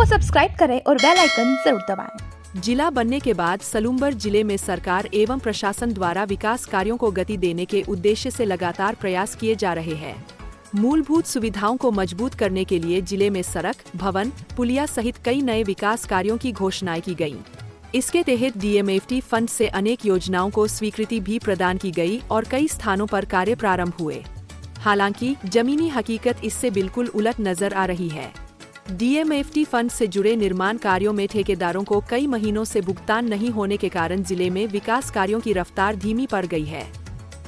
को सब्सक्राइब करें और बेल आइकन जरूर दबाएं। जिला बनने के बाद सलूम्बर जिले में सरकार एवं प्रशासन द्वारा विकास कार्यों को गति देने के उद्देश्य से लगातार प्रयास किए जा रहे हैं। मूलभूत सुविधाओं को मजबूत करने के लिए जिले में सड़क, भवन, पुलिया सहित कई नए विकास कार्यों की घोषणाएं की गयी। इसके तहत DMFT फंड से अनेक योजनाओं को स्वीकृति भी प्रदान की गई और कई स्थानों पर कार्य प्रारंभ हुए। हालांकि जमीनी हकीकत इससे बिल्कुल उलट नजर आ रही है। DMFT फंड से जुड़े निर्माण कार्यों में ठेकेदारों को कई महीनों से भुगतान नहीं होने के कारण जिले में विकास कार्यों की रफ्तार धीमी पड़ गई है।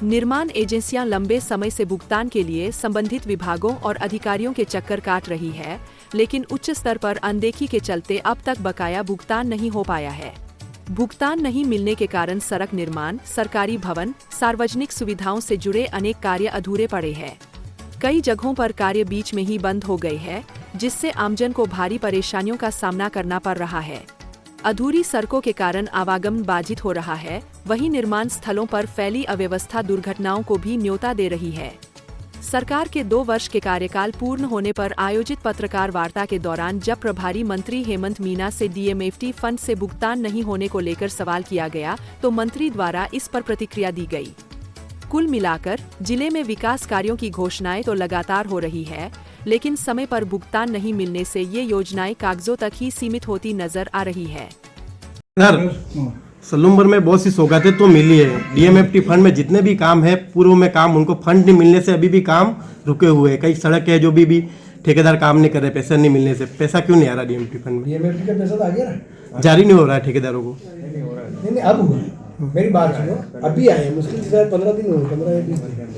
निर्माण एजेंसियां लंबे समय से भुगतान के लिए संबंधित विभागों और अधिकारियों के चक्कर काट रही है, लेकिन उच्च स्तर पर अनदेखी के चलते अब तक बकाया भुगतान नहीं हो पाया है। भुगतान नहीं मिलने के कारण सड़क निर्माण, सरकारी भवन, सार्वजनिक सुविधाओं से जुड़े अनेक कार्य अधूरे पड़े हैं। कई जगहों पर कार्य बीच में ही बंद हो गए हैं, जिससे आमजन को भारी परेशानियों का सामना करना पड़ रहा है। अधूरी सड़कों के कारण आवागमन बाधित हो रहा है, वहीं निर्माण स्थलों पर फैली अव्यवस्था दुर्घटनाओं को भी न्योता दे रही है। सरकार के 2 वर्ष के कार्यकाल पूर्ण होने पर आयोजित पत्रकार वार्ता के दौरान जब प्रभारी मंत्री हेमंत मीना से DMFT फंड से भुगतान नहीं होने को लेकर सवाल किया गया, तो मंत्री द्वारा इस पर प्रतिक्रिया दी गई। कुल मिलाकर जिले में विकास कार्यों की घोषणाएं तो लगातार हो रही है, लेकिन समय पर भुगतान नहीं मिलने से ये योजनाएं कागजों तक ही सीमित होती नजर आ रही है। सलूम्बर में बहुत सी सौगातें तो मिली है। DMFT फंड में जितने भी काम है पूर्व में काम, उनको फंड नहीं मिलने से अभी भी काम रुके हुए हैं। कई सड़क है जो भी ठेकेदार काम नहीं कर रहे, पैसा नहीं मिलने से। पैसा क्यों नहीं आ रहा DMFT फंड में? DMFT का पैसा तो आ गया ना, जारी नहीं हो रहा है ठेकेदारों को। नहीं अब हुआ है। मेरी बात सुनो, अभी आए मुश्किल से 15 दिन हो गए,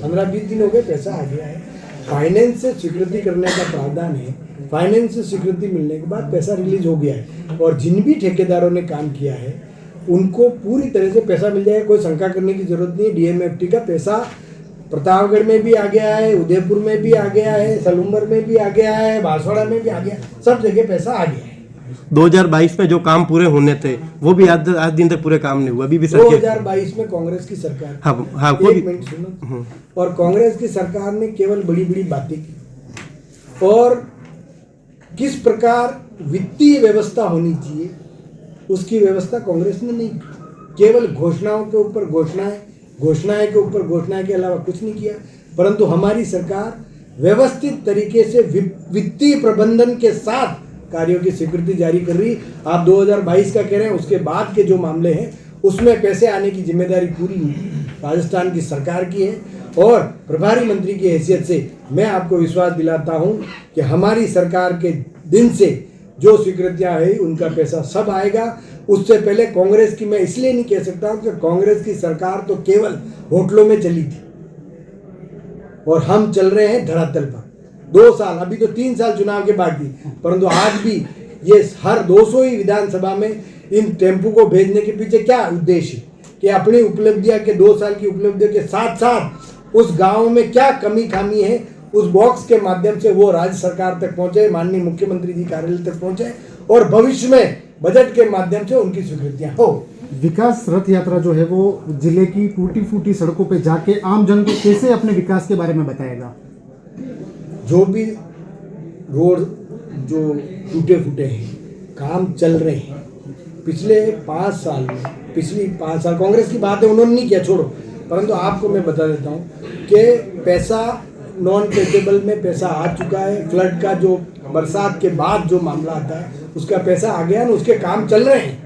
15-20 दिन हो गए, पैसा आ गया है। फाइनेंस से स्वीकृति करने का प्रावधान है। फाइनेंस से स्वीकृति मिलने के बाद पैसा रिलीज हो गया है और जिन भी ठेकेदारों ने काम किया है उनको पूरी तरह से पैसा मिल जाएगा। कोई शंका करने की जरूरत नहीं है। DMFT का पैसा प्रतापगढ़ में भी आ गया है, उदयपुर में भी आ गया है, सलूम्बर में भी आ गया है, बांसवाड़ा में भी आ गया, सब जगह पैसा आ गया है। 2022 में जो काम पूरे होने थे वो भी आज दिन तक पूरे काम नहीं हुआ। अभी भी 2022 में कांग्रेस की सरकार, हाँ, एक मिनट सुनो, और कांग्रेस की सरकार ने केवल बड़ी बड़ी बातें की और किस प्रकार वित्तीय व्यवस्था होनी चाहिए उसकी व्यवस्था कांग्रेस ने नहीं की। केवल घोषणाओं के ऊपर घोषणाएं, घोषणाएं के ऊपर घोषणाएं के अलावा कुछ नहीं किया। परंतु हमारी सरकार व्यवस्थित तरीके से वित्तीय प्रबंधन के साथ कार्यों की स्वीकृति जारी कर रही। आप 2022 का कह रहे हैं, उसके बाद के जो मामले हैं उसमें पैसे आने की जिम्मेदारी पूरी राजस्थान की सरकार की है। और प्रभारी मंत्री की हैसियत से मैं आपको विश्वास दिलाता हूं कि हमारी सरकार के दिन से जो स्वीकृतियां है उनका पैसा सब आएगा। उससे पहले कांग्रेस की मैं इसलिए नहीं कह सकता हूं कि कांग्रेस की सरकार तो केवल होटलों में चली थी और हम चल रहे हैं धरातल पर। 2 साल, अभी तो 3 साल चुनाव के बाकी, परंतु आज भी ये हर 200 ही विधानसभा में इन टेम्पो को भेजने के पीछे क्या उद्देश्य कि अपनी उपलब्धियां के 2 साल की उपलब्धियों के साथ साथ उस गांव में क्या कमी खामी है उस बॉक्स के माध्यम से वो राज्य सरकार तक पहुंचे, माननीय मुख्यमंत्री जी कार्यालय तक पहुंचे और भविष्य में बजट के माध्यम से उनकी स्वीकृतियां हो। विकास रथ यात्रा जो है वो जिले की टूटी फूटी सड़कों पे जाके आम जन को कैसे अपने विकास के बारे में बताएगा? जो भी रोड जो टूटे फूटे हैं, काम चल रहे हैं। पिछले 5 साल में, पिछली 5 साल कांग्रेस की बात है, उन्होंने नहीं किया, छोड़ो। परंतु आपको मैं बता देता हूँ कि पैसा नॉन पेजेबल में पैसा आ चुका है। फ्लड का जो बरसात के बाद जो मामला आता है उसका पैसा आ गया ना, उसके काम चल रहे हैं।